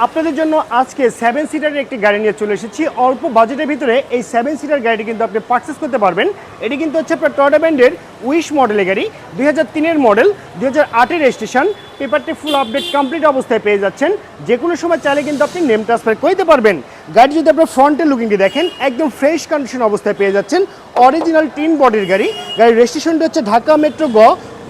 আপনাদের জন্য আজকে 7 সিটারের একটি গাড়ি নিয়ে চলে এসেছি। অল্প বাজেটের ভিতরে এই 7 সিটার গাড়িটি কিন্তু আপনি পারচেস করতে পারবেন। এটি কিন্তু হচ্ছে আপনার টয়োটা ব্র্যান্ডের উইশ মডেলের গাড়ি, 2003-এর মডেল, 2008-এর রেজিস্ট্রেশন। পেপারটি ফুল আপডেট কমপ্লিট অবস্থায় পেয়ে যাচ্ছেন। যে কোনো সময় চাইলে কিন্তু আপনি নেম ট্রান্সফার করতে পারবেন। গাড়ি যদি আপনার ফ্রন্টের লুকিংটি দেখেন, একদম ফ্রেশ কন্ডিশন অবস্থায় পেয়ে যাচ্ছেন। অরিজিনাল টিন বডির গাড়ি। গাড়ির রেজিস্ট্রেশনটি হচ্ছে ঢাকা মেট্রো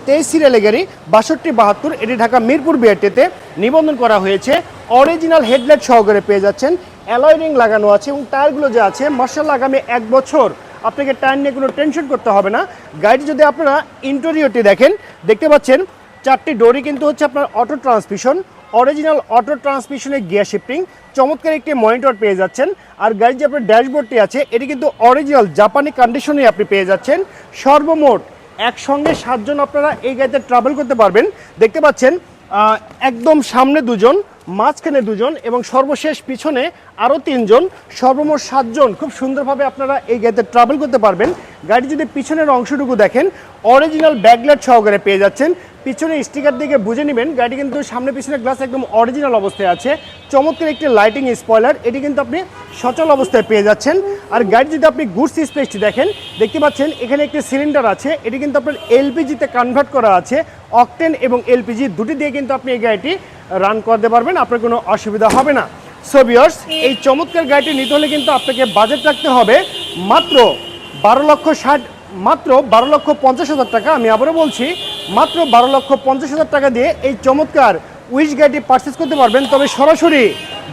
23 সিরিয়ালের গাড়ি, 6272। এটি ঢাকা মিরপুর বিআরটিতে নিবন্ধন করা হয়েছে। অরিজিনাল হেডলাইট সহকারে পেয়ে যাচ্ছেন। অ্যালয় রিং লাগানো আছে এবং টায়ারগুলো যে আছে মাশাআল্লাহ আগামী 1 বছর আপনাকে টায়ার নিয়ে কোনো টেনশন করতে হবে না। গাড়িটি যদি আপনারা ইন্টেরিয়রটি দেখেন, দেখতে পাচ্ছেন 4টি ডোরই কিন্তু হচ্ছে আপনার অটো ট্রান্সমিশন, অরিজিনাল অটো ট্রান্সমিশনের গিয়ার শিফটিং, চমৎকার একটি মনিটর পেয়ে যাচ্ছেন। আর গাড়ির যে আপনার ড্যাশবোর্ডটি আছে এটি কিন্তু অরিজিনাল জাপানি কন্ডিশনে আপনি পেয়ে যাচ্ছেন। সর্বমোট একসঙ্গে 7 জন আপনারা এই গাড়িতে ট্রাভেল করতে পারবেন। দেখতে পাচ্ছেন একদম সামনে 2 জন, মাঝখানে 2 জন এবং সর্বশেষ পিছনে আরও 3 জন, সর্বমোট 7 জন খুব সুন্দরভাবে আপনারা এই গাড়িতে ট্রাভেল করতে পারবেন। গাড়ি যদি পিছনের অংশটুকু দেখেন, অরিজিনাল ব্যাকলাইট সহকারে পেয়ে যাচ্ছেন। পিছনে স্টিকার দিকে বুঝে নেবেন, গাড়ি কিন্তু সামনে পিছনে গ্লাস একদম অরিজিনাল অবস্থায় আছে। চমৎকার একটি লাইটিং স্পয়লার, এটি কিন্তু আপনি সচল অবস্থায় পেয়ে যাচ্ছেন। আর গাড়ি যদি আপনি গুডস স্পেসটি দেখেন, দেখতে পাচ্ছেন এখানে একটি সিলিন্ডার আছে, এটি কিন্তু আপনার এলপিজিতে কনভার্ট করা আছে। অকটেন এবং এলপিজি দুটি দিয়ে কিন্তু আপনি এই গাড়িটি রান করতে পারবেন, আপনার কোনো অসুবিধা হবে না। সো ভিউয়ার্স, এই চমৎকার গাড়িটি নিতে হলে কিন্তু আপনাকে বাজেট রাখতে হবে মাত্র 12,50,000 টাকা। আমি আবারও বলছি, মাত্র 12,50,000 টাকা দিয়ে এই চমৎকার উইশ গাড়িটি পারচেস করতে পারবেন। তবে সরাসরি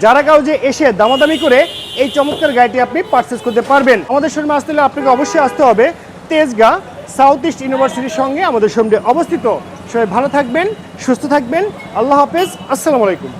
যারা কাউজে এসে দামাদামি করে এই চমৎকার গাড়িটি আপনি পারচেস করতে পারবেন। আমাদের শোরুমে আসতে হলে আপনাকে অবশ্যই আসতে হবে তেজগাঁ সাউথ ইস্ট ইউনিভার্সিটির সঙ্গে আমাদের শোরুমটি অবস্থিত। সবাই ভালো থাকবেন, সুস্থ থাকবেন। আল্লাহ হাফেজ, আসসালামু আলাইকুম।